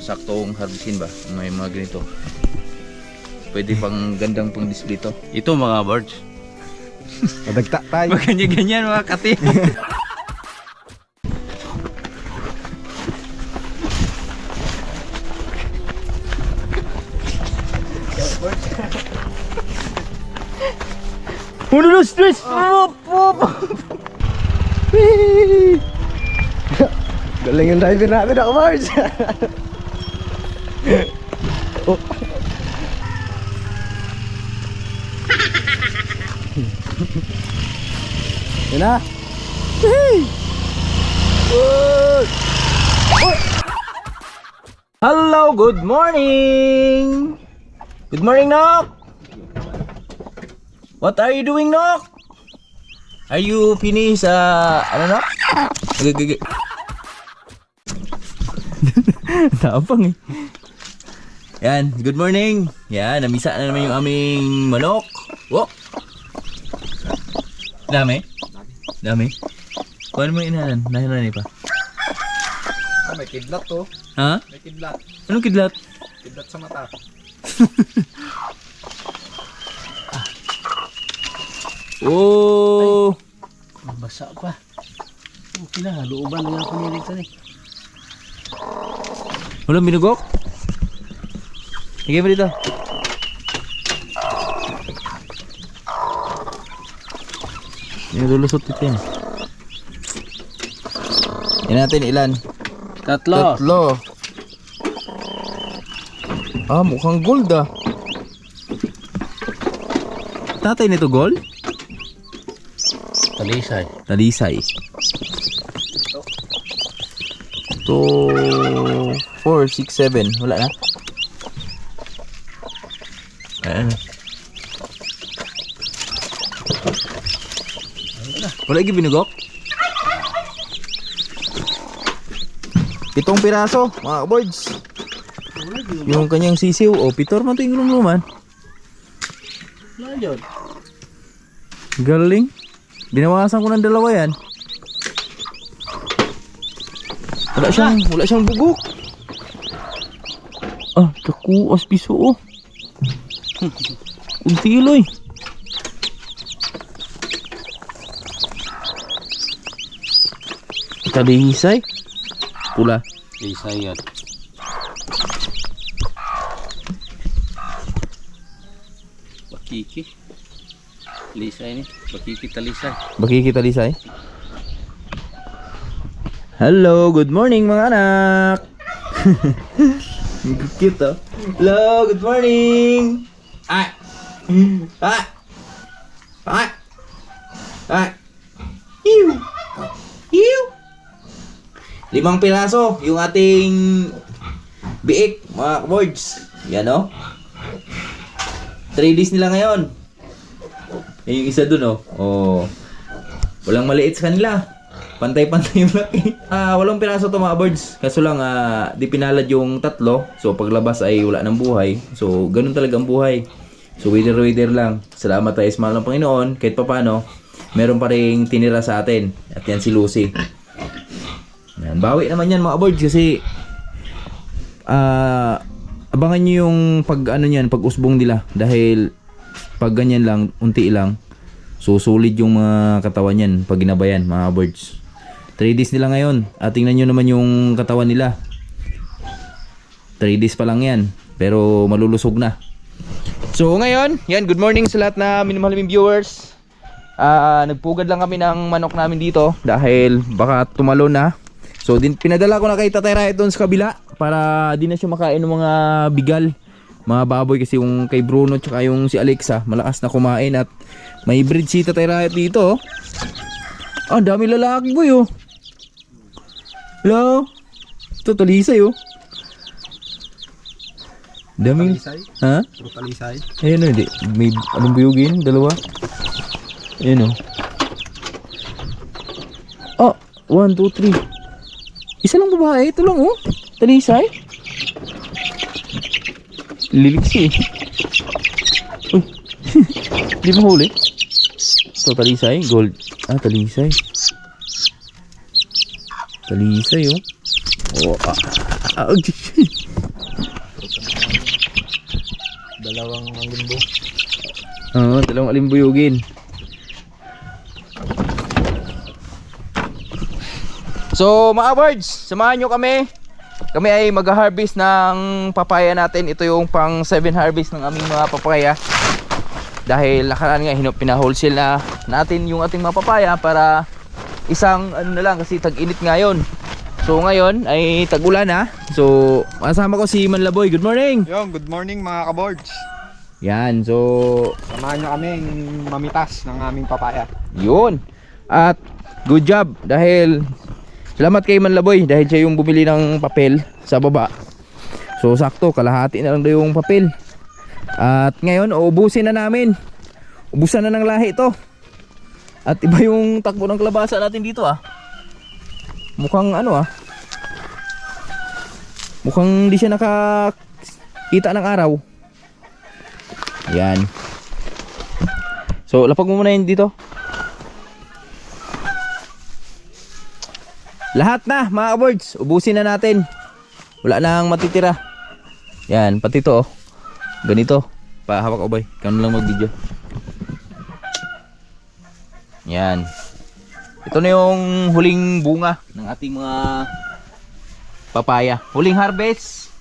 saktong harvestin ba? May mga ganito. Pwede pang gandang pang display to. Ito mga birds. Madagta tayo. Ganyan mga kati. Uno, stress! Galing yung driver natin ako, Mars. Oh. Yan na. Hello, good morning! Good morning, Nok! What are you doing, Nok? Are you finished, ano, Nok? Gagagag. Tapang eh. Yan, good morning. Yan, namisa na naman yung aming manok. Wok! Dami? Dami? Kuhan mo inahan? Nahiran pa. May kidlat to. Ha? May kidlat. Anong kidlat? Kidlat sa mata. Oh! Basa pa. Okay na, looban na ako nilita ni. Walang binugok? Sige mo dito. Nilulusot ito yan. Yan natin ilan? Tatlo. Ah, mukhang gold ah. Tatay nito gold? Talisay. Talisay. 2, 4, 6, 7. Wala na? Ayan. Wala yung binugok? 7 piraso, mga boards. Yung kanyang sisiw. O, 7 man ito yung lumluman. Wala yun. Galing. Binawasan ko ng 2 yan. Wala siyang bugok. Ah, takuas piso oh. Untiloy. Talisay. Pula. Talisay yan. Bakiki. Talisay ni. Bakiki talisay. Bakiki talisay. Hello, good morning mga anak. Cute oh. Hello, good morning. Ay. Ay. Ay. Ay. Ew. Ew. 5 piraso yung ating biik, mga boards. Yan oh. 3 days nila ngayon. Yung isa dun oh. Oh. Walang maliit sa kanila. Pantay-pantay yung laki. 8 piraso to mga birds. Kaso lang di pinalad yung 3. So paglabas ay wala ng buhay. So ganun talaga ang buhay. So wither lang. Salamat tayo sa mahal ng Panginoon. Kahit pa paano, meron pa rin tinira sa atin. At yan si Lucy. Yan. Bawi naman yan mga birds kasi abangan nyo yung pag usbong nila. Dahil pag ganyan lang, unti lang, susulid yung mga katawan yan pag ginabayan mga birds. 3 days nila ngayon. At tingnan nyo naman yung katawan nila. 3 days pa lang yan. Pero malulusog na. So ngayon, yan, good morning sa lahat na minamahaling viewers. Nagpugad lang kami ng manok namin dito dahil baka tumalo na. So pinadala ko na kay Tatay Riot doon sa kabila para di na siya makain ng mga bigal, mga baboy, kasi yung kay Bruno tsaka yung si Alexa malakas na kumain. At may breed si Tatay Riot dito. Dami lalaki boy oh. Hello. Ito talisay oh. Daming Talisay? ha? Puro talisay. Ayun oh, hindi. May anong buyugin? 2. Ayun oh. 1, 2, 3. Isa lang babae. Ito lang oh. Talisay. Liliksi eh. Uy. Di ba huli? Ito talisay. Gold. Talisay. Talisay oh. Dalawang limbo. Oo, dalawang alimbuyugin. So mga birds, samahan nyo kami. Kami ay mag-harvest ng papaya natin. Ito yung pang 7 harvest ng aming mga papaya. Dahil nakaraan nga pinahulsel na natin yung ating mga papaya para isang ano na lang kasi tag-init ngayon. So ngayon ay tag-ulan na. So kasama ko si Manlaboy. Good morning. Yung, good morning mga kabords. Yan, so Samahan nyo kaming mamitas ng aming papaya. yun. At good job dahil salamat kay Manlaboy dahil siya yung bumili ng papel sa baba. So sakto, kalahati na lang daw yung papel. At ngayon, uubusin na namin. Ubusan na ng lahi ito. At iba yung takbo ng kalabasa natin dito ah. Mukhang ano ah. Mukhang hindi siya nakakita ng araw. Yan. So lapag mo muna yun dito. Lahat na mga birds, ubusin na natin. Wala nang matitira. Yan, pati to oh. Ganito. Pahawak ko boy. Ikaw na lang mag-video. Yan. Ito na yung huling bunga ng ating mga papaya. Huling harvest.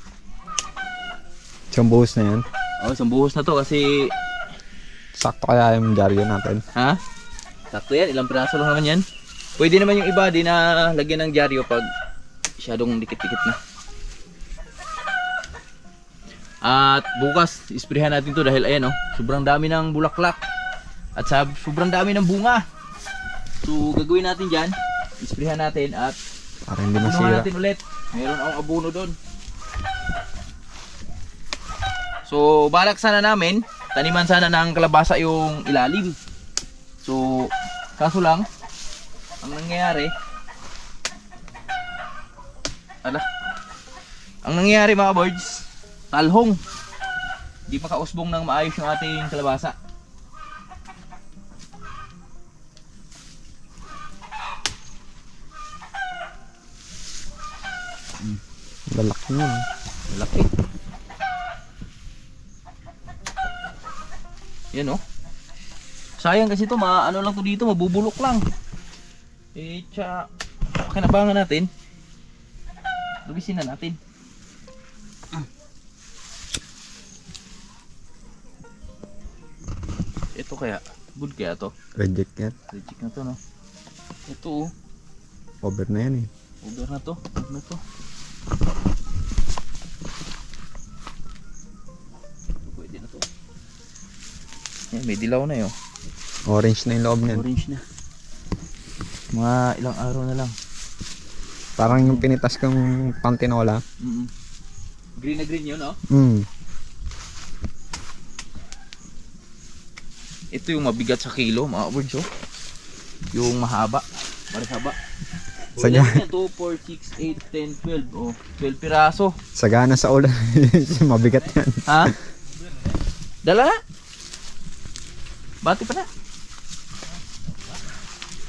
Isang buhos na yan. Oh, isang buhos na to kasi Sakto kaya yung dyaryo natin. ha? Sakto yan, ilang piraso lang naman yan. Pwede naman yung iba din na lagyan ng dyaryo pag masyadong dikit-dikit na. At bukas, isprehan natin to dahil ayan oh, sobrang dami ng bulaklak. At sobrang dami ng bunga. So gagawin natin dyan, isprehan natin at Para hindi punuhan masira. natin ulit. Mayroon akong abono doon. So balak sana namin, taniman sana ng kalabasa yung ilalim. So kaso lang, ang nangyayari, ang nangyayari mga birds, talhong. Di makausbong ng maayos yung ating kalabasa. Lalaki yun. Malaki. Yan oh. Sayang kasi ito, ano lang to dito, mabubulok lang. Eh, kinabangan natin. Lubisin na natin. Ito kaya, good kaya to. Reject yan. Reject na to no. Ito oh, Over na yan eh. over na to. Over na to. Pwede na to. Yan, may dilaw na yun. Orange na yung loob niyan. Orange na. Mga ilang araw na lang. Parang yung pinitas kong pantinola. Green na green yun, no? Ito yung mabigat sa kilo, mga birds, oh. Yung mahaba. Marihaba. Sagana. 2, 4, 6, 8, 10, 12. Oh, 12 piraso. Sagana sa ulan. Mabigat yan. Ha? Dala na? Bati pa na.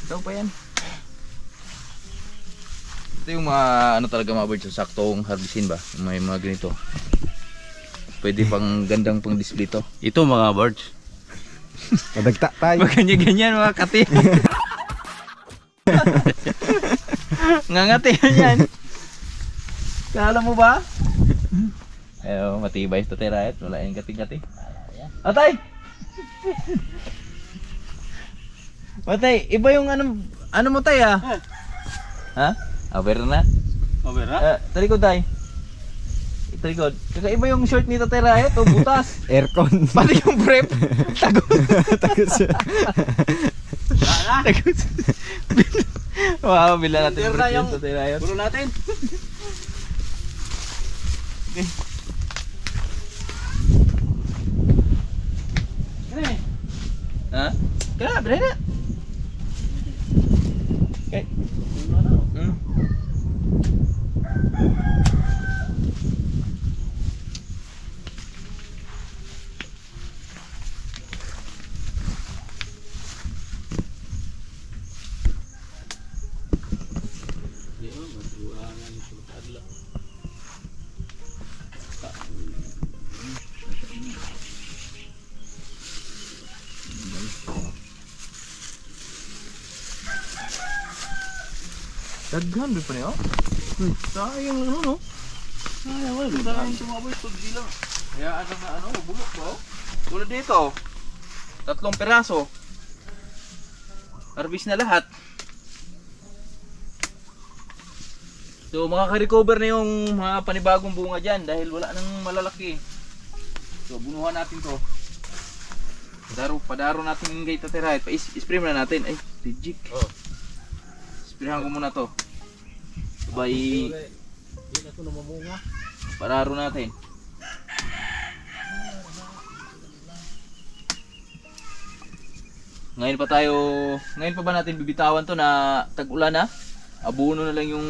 Ito pa yan. Ito yung mga ano talaga mga birds, saktong harvestin ba? May mga ganito. Pwede pang gandang pang display to. Ito mga birds. Madagta tayo. Ganyan mga kati. Ngangati yan. Kala mo ba? Ayo, matibay ito terayat. Wala yung kating-kati. Atay! Matay, iba yung ano mo tay ah? Ha? Over na? Over na? Talikod tay. Talikod. Kakaiba yung short ni Tatay Riot o butas. Aircon. Pati yung brief. Tagot. Tagot siya. Tagot. Wow, bila natin Pero brief yung- yung Tatay Riot. Puro natin. Okay. Ano eh? Ha? Kaya, bila na. Okay. Hmm. Daghan ba pa niyo? Sayang ano no? Sayang wala. Sayang tumaboy pag di lang. Hayaan lang na ano, bulok ba? Tulad dito. 3 piraso. Harvest na lahat. So makaka-recover na yung mga panibagong bunga dyan dahil wala nang malalaki. So bunuhan natin to. Padaro natin kay Tatay Riot. Pa-spray muna natin. Ay, rejik. Sprayhan ko muna to. Sabay Hindi na ito namamunga. padaro natin. Ngayon pa ba natin bibitawan to na tag-ulan na? Abono na lang yung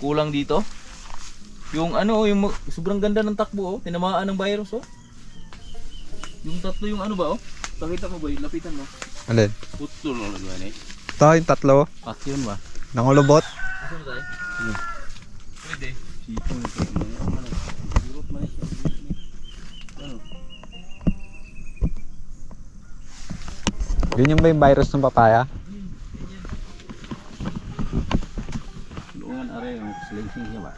kulang dito. Yung ano, yung sobrang ganda ng takbo oh, tinamaan ng virus oh. Yung tatlo yung ano ba oh? Pakita mo ba yun? Lapitan mo. Alin? Putol na lang eh. Ito, yung tatlo. Action ba? Nangulubot. Asan tayo? Pwede. Sipon ito. Burot man siya. Ano? Yun yung ba yung virus ng papaya? Doon are yung slingsing niya ba?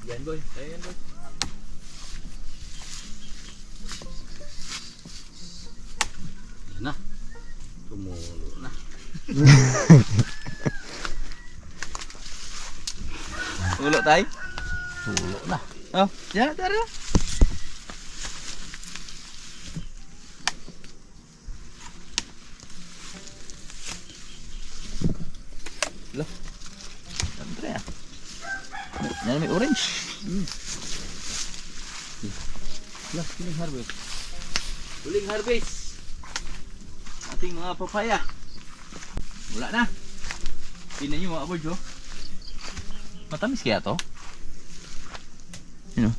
Yan boy. Ayan boy. Yan na. Tumulo na. Ulo tayo. Tulo na. Oh, ya, tara. Loh. Andre ah. Yan may orange. Last kiling harvest. Huling harvest. Ating mga papaya. Wala na. Tingnan niyo mga aboard oh. Matamis kaya to? Yun oh.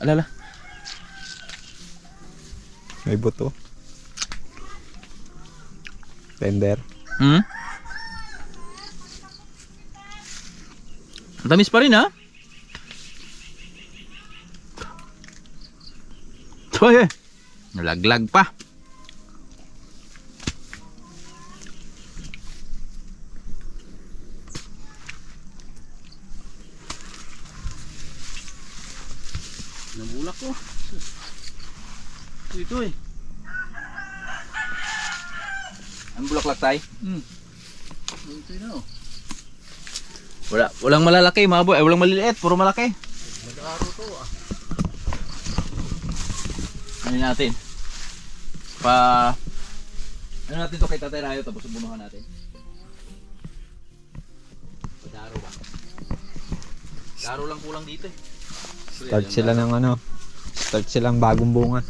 Alala. May buto. Tender. Matamis pa rin ha? Toy eh. Nalaglag pa. Nabulak ko. Ito eh. Ang bulaklak tayo. Ito na oh. Walang malalaki mga boy. Ay, walang maliliit. Puro malaki. Mag-aro to ah. Ano natin? Ano natin to kay Tatay Rayo tapos bunuhan natin. Daro ba? Daro lang kulang dito eh. Start sila ng ano. Start silang bagong bunga.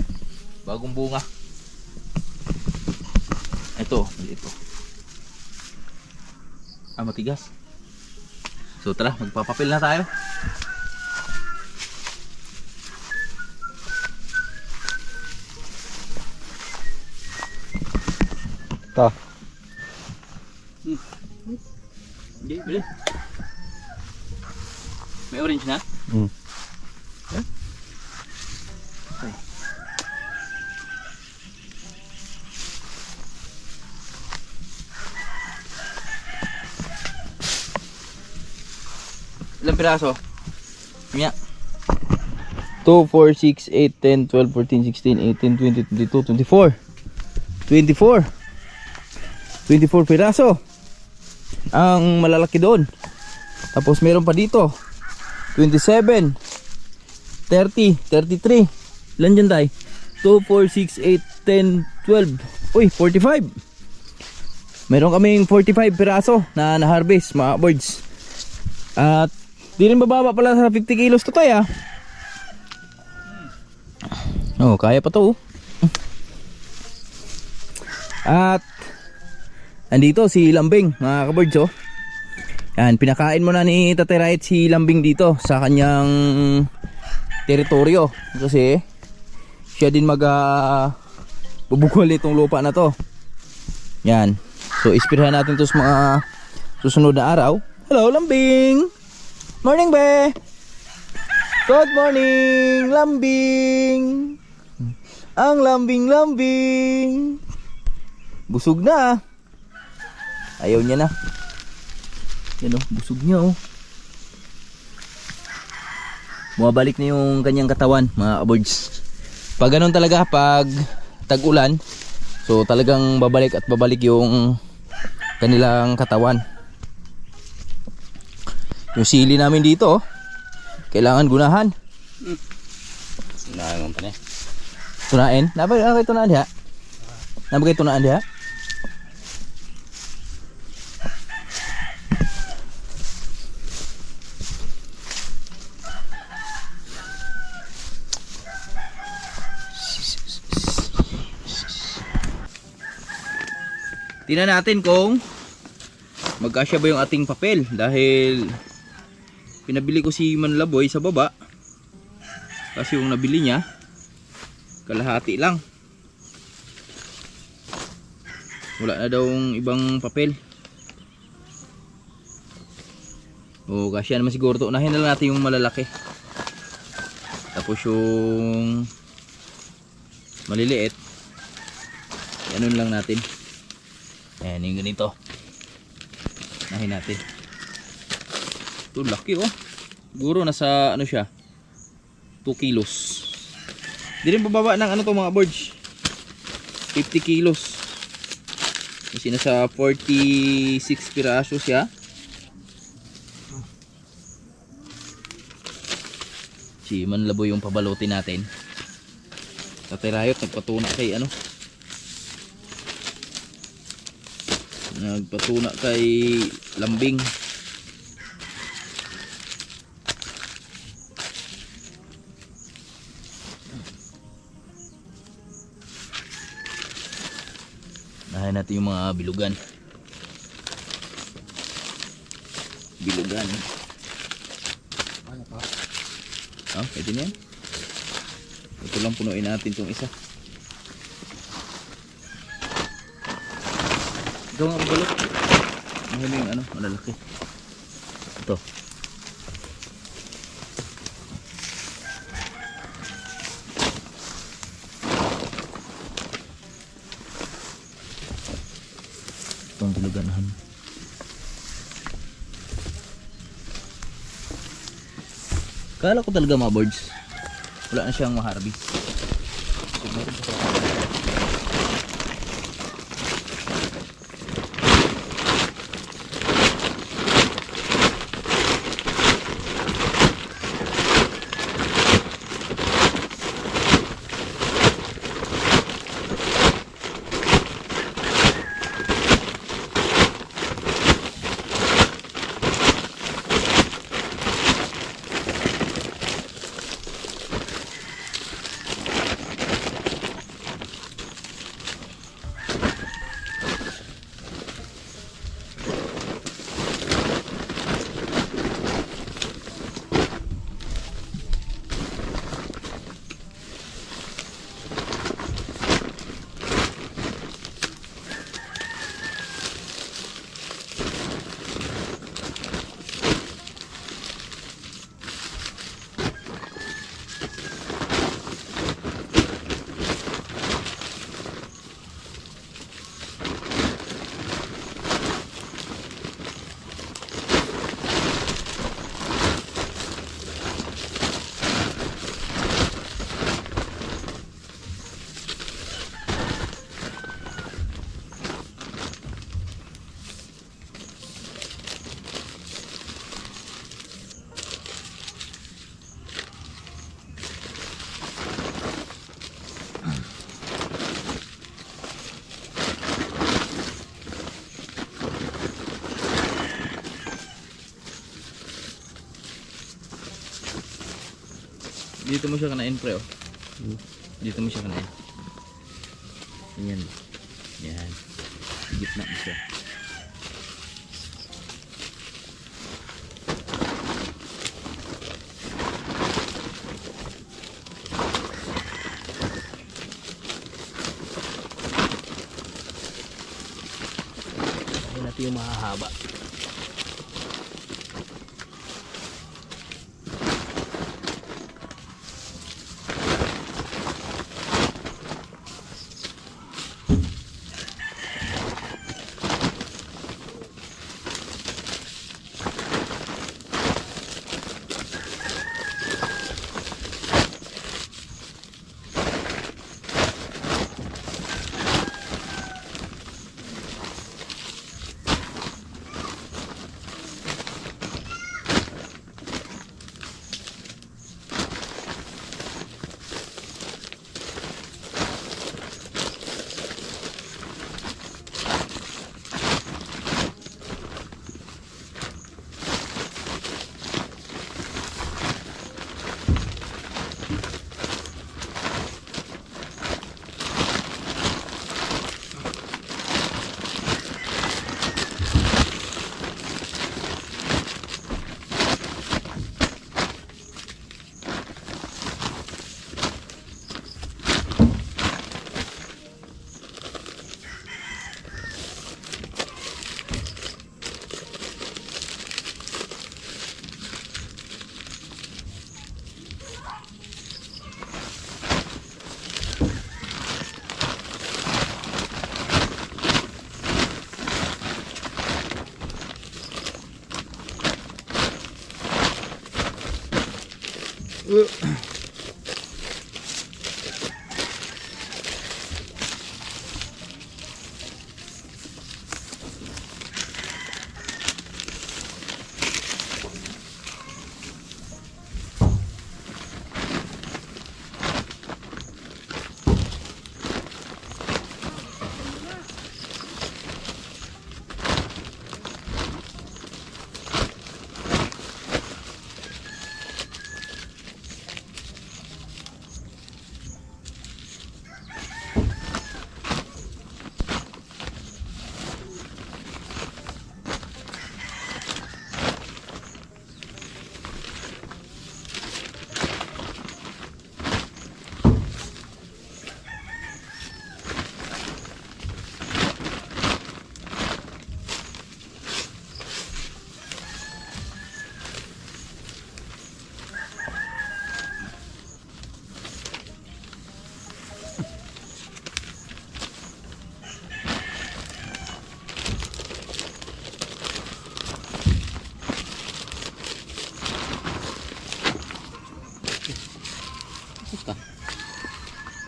Bagong bunga. Ito, ito. Ah, matigas. So tara, magpapapil na tayo. Ito. Hindi, bili. May orange na? Mm. Okay. Ilang piraso? Kanya. 2, 4, 6, 8, 10, 12, 14, 16, 18, 20, 22, 24. 24 piraso ang malalaki doon. Tapos meron pa dito 27, 30, 33. Ilan dyan tayo? 2, 4, 6, 8, 10, 12. Uy, 45. Meron kaming 45 piraso na na-harvest mga birds. At di rin bababa pala sa 50 kilos to tayo. Oh, kaya pa to. At andito si Lambing mga kabirds oh. Yan, pinakain mo na ni Tatay Riot si Lambing dito sa kanyang teritoryo kasi siya din mag bubukol itong lupa na to. Yan. So ispirahan natin to sa mga susunod na araw. Hello, lambing! Morning, be! Good morning, lambing! Ang lambing-lambing! Busog na. Ayaw niya na. Yan oh, busog niya oh. Bumabalik na yung kanyang katawan, mga aboards. Pag ganun talaga, pag tag-ulan, so talagang babalik at babalik yung kanilang katawan. Yung sili namin dito, oh, kailangan gunahan. Nangon pa ni. Tunain? Nabagay tunaan diha? Nabagay tunaan diha? Tingnan natin kung magkasya ba yung ating papel dahil pinabili ko si Manlaboy sa baba kasi yung nabili niya kalahati lang, wala na daw ibang papel. O kasya naman siguro to. Unahin na lang natin yung malalaki, tapos yung maliliit ganun lang natin. Ayan yung ganito. Nahin natin. Ito laki oh. Siguro nasa ano siya 2 kilos. Di rin bababa ng ano to mga boards, 50 kilos. Kasi nasa 46 piraso siya. Si Manlaboy yung pabalutin natin. Tatirayot nagpatuna kay ano, nagpatuna kay lambing. Nahin natin yung mga bilugan. Bilugan. Ano pa? Ah, pwede na yan. Ito lang punuin natin itong isa. Ikaw nga mabalot. Mahina yung ano, malalaki. Ito. Itong biluganahan. Kala ko talaga mga birds, wala na siyang maharbis. So, meron pa sa dito mo siya kanain pre oh. Dito mo siya kanain. Yan. Yan. Gitna mo siya. yung mahahaba.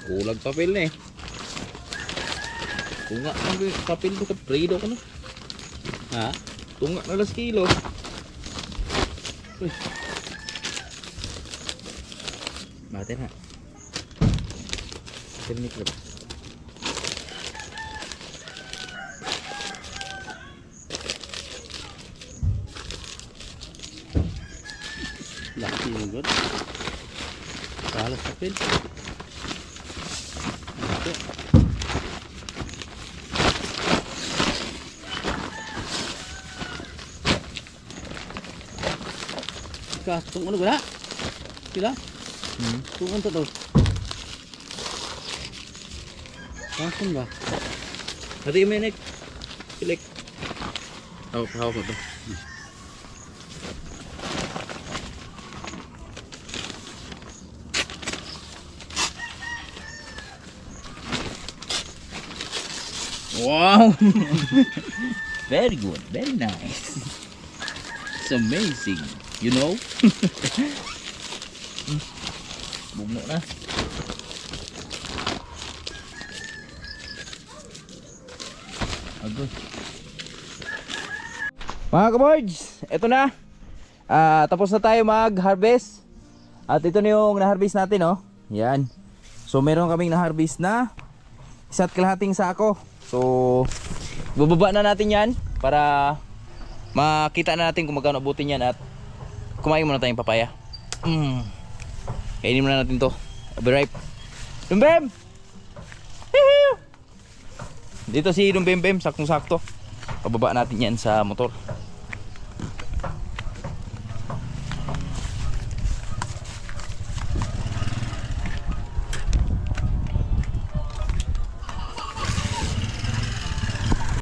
Kulang papel na eh. Tunga ang papel to kaprido ko na. Ha? Tunga na las kilo. Uy. Mati na. Ternik na ba? Laki yung good. Kalas papel. Tung ano ba? Sila? Tung ano to? Langsung ba? Hati yung minik. Pilik. Hawak mo to. Wow! Very good, very nice. It's amazing, you know? Bugno na. Agos. Mga kaboards, eto na. Tapos na tayo mag-harvest. At ito na yung na-harvest natin, oh. Yan. So meron kaming na-harvest na 1.5 sako. So bababa na natin yan para makita na natin kung magkano abutin yan. At kumain muna tayong papaya. Kainin muna natin to. I'll be right. Dumbem! Dito si Dumbem, saktong sakto. Pababa natin yan sa motor.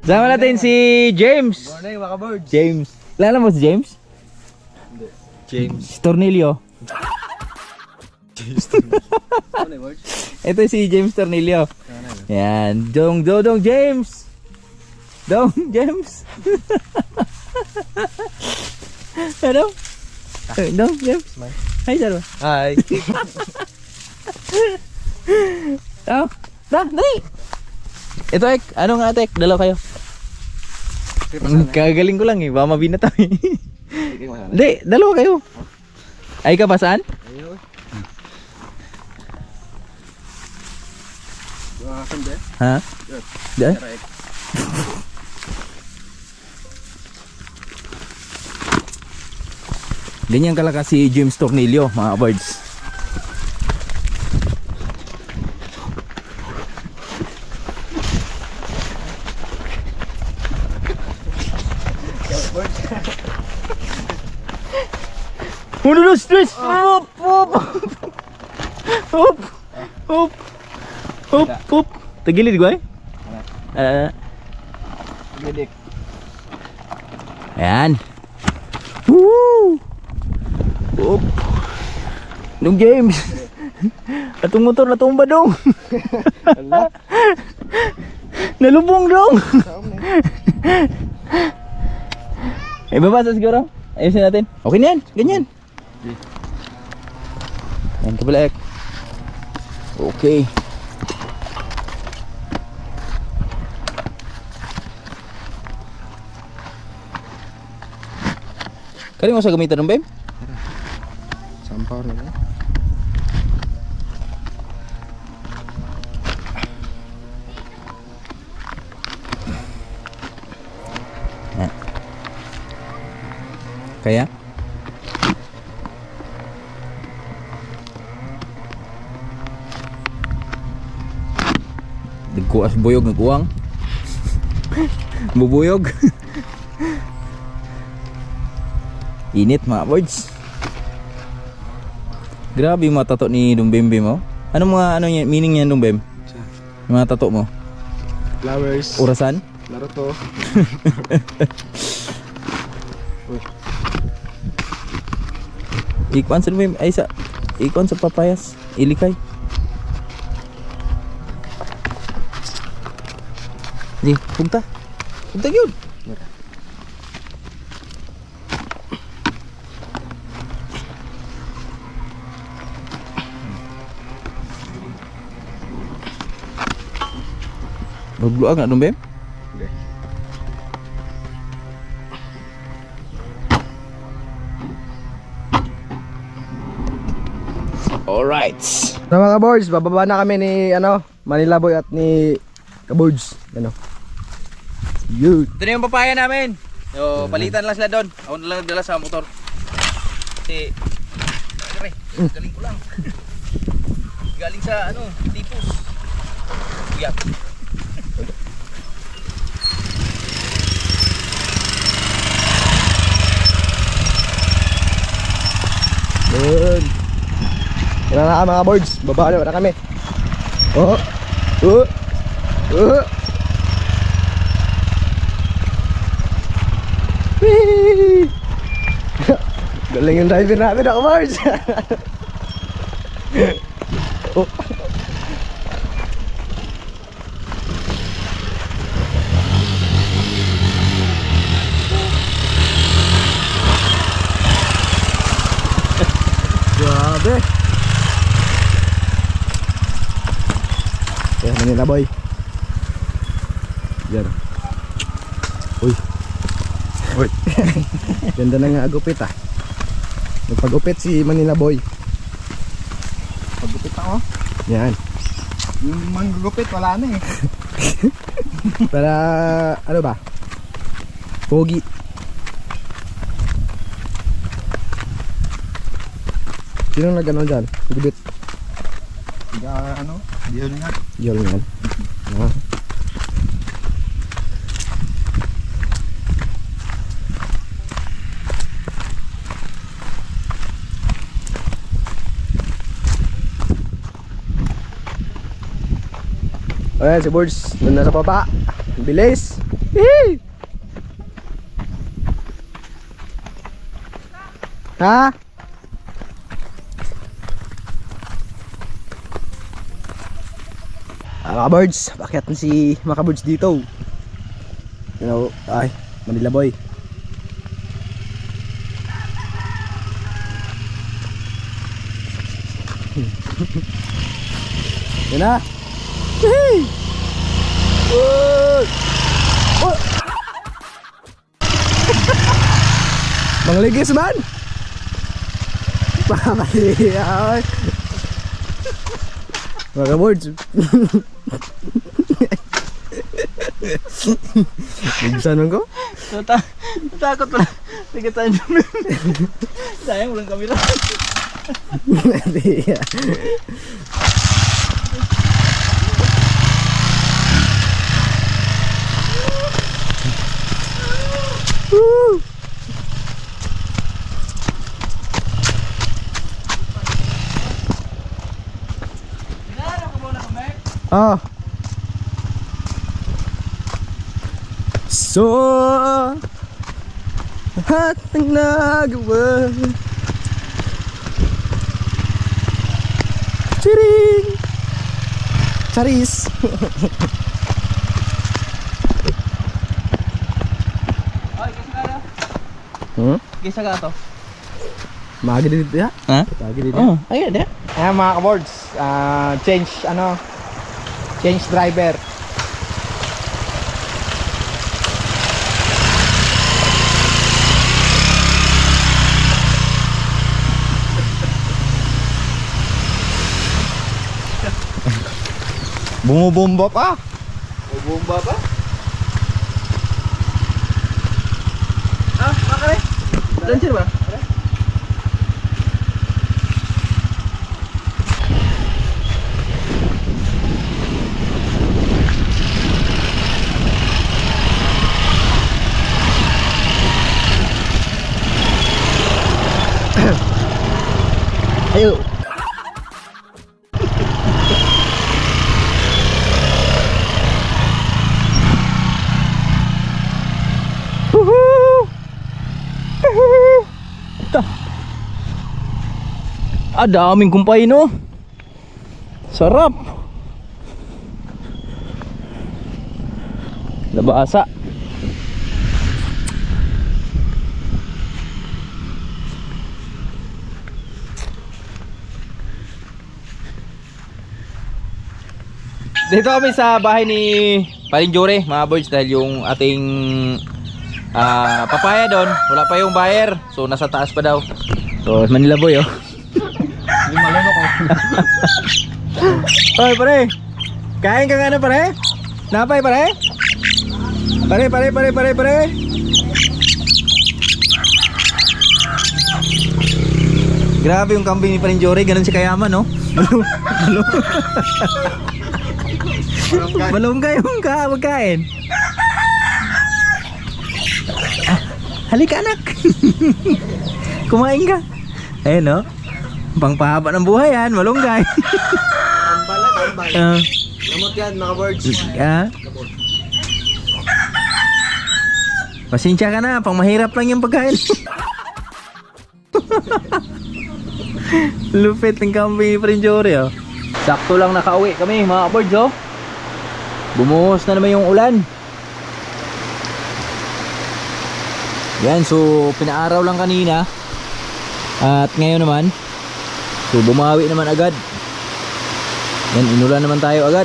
Sama natin si James. Morning mga birds. James. Kilala mo si James? James. Si Tornilio. Ito si James Tornilio. Yan. Dong James. Dong James. Ano? Dong James. Hi, sir. Hi. Oh, dali. Ito ek, ano nga tek? Dalaw kayo. Kagaling ko lang eh, baka mabinat tayo. Hindi, dalawa kayo. Ay ka ba saan? Ha? Diyan? Ganyan kalakas si James Tornilio, mga birds. Uno, dos, tres! Hop! Hop! Hop! Hop! Hop! Hop! Tagilid ko eh? Ayan! Woo! Hop! Nung James! Atong motor natumba dong! Nalubong dong! Ibabasa siguro? Ayusin natin. Okay na yan, ganyan. Yan kabalik. Okay. Kali mo sa gamitan ng bem? Sampar na. Kaya? Dagkuas buyog ng kuwang. Bubuyog. Init mga birds. Grabe yung mga tato ni Dumbembe mo. Ano mga meaning niya Dumbem? Yung mga tato mo? Flowers. Orasan? Naruto. Ikuan sa Dumbem ay sa ikuan sa papayas. Ilikay. Di, punta. Punta yun. Berbluak nak Dumbem? Hindi. Alright. So mga boards, bababa na kami ni Manila Boy at ni Kaboards. Ano? Yun. Ito na yung papaya namin. So, palitan lang sila doon. Ako na lang nagdala sa motor. Kasi, galing ko lang. Galing sa tipos. Uyak. Yun. Yan na mga boards, baba na kami. Oh. Whee! Galing yung driver namin ako boards. Oh. Grabe. Yan, Manila Boy. Yan. Uy. Uy. Ganda na nga agupit ah. Nagpagupit si Manila Boy. Pagupit ako. Yan. Yung manggupit wala na eh. Para ano ba? Pogi. Sino nag-ano dyan? Gubit. Yun nga. Yun yan. Ah. Ayan si Boards, doon na sa papa. Bilis. Hee! Ha? Mga birds, bakit si mga birds dito? You know, ay, Manila boy. Yan na. Hey! Oh! Oh! Mangligis man. Pakakaliya. Mga birds. Bigsan mo ko? Natakot pala. Tigitan nyo. Sayang walang kamera. Iya. Ah. So lahat ng nagawa. Chiring! Charis! Ay, kasi ka Hmm? Gisa ka to? Magi dito ya? Ha? Magi dito. Oo, ayun ya. Ayan mga kaboards, change driver. Bumubomba pa. Bumba ba? Ah, makare. Lancer ba? Ayo. Daming kumpay no. Sarap. Labasa. Dito kami sa bahay ni Paring Jore, mga boys, dahil yung ating papaya doon, wala pa yung buyer. So nasa taas pa daw. So Manila boy oh. Oy pare, kain ka nga na pare? Napay pare? Pare. Grabe yung kambing ni Paring Jore, ganun si Kayaman no? Malunggay yung magkain. Halika anak. Kumain ka. Ayun no? Pangpahaba ng buhay yan, malunggay. Tambal. Gamot yan mga birds. Pasensya ka na, pang mahirap lang yung pagkain. Lupit ng kambing ni Paring Jore oh. Sakto lang nakauwi kami mga birds oh. Bumuhos na naman yung ulan. Yan, so pinaaraw lang kanina. At ngayon naman, so bumawi naman agad. Yan, inulan naman tayo agad.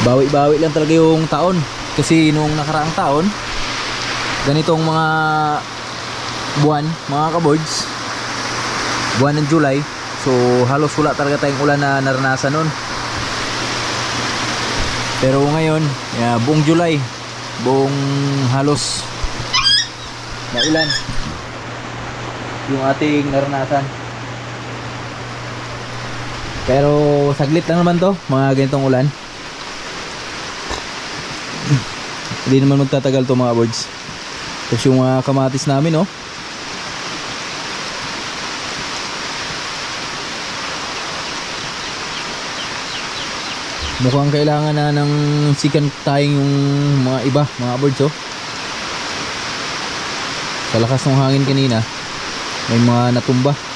Bawi-bawi lang talaga yung taon. Kasi nung nakaraang taon, ganitong mga buwan, mga kaboards, buwan ng July, so halos wala talaga tayong ulan na naranasan nun. Pero ngayon, buong July, buong halos na ulan yung ating naranasan. Pero saglit lang naman to, mga ganitong ulan. Hindi naman magtatagal to mga birds. Tapos yung mga kamatis namin, oh. Mukhang kailangan na ng sikan tayong yung mga iba, mga birds, oh. Sa lakas ng hangin kanina, may mga natumba.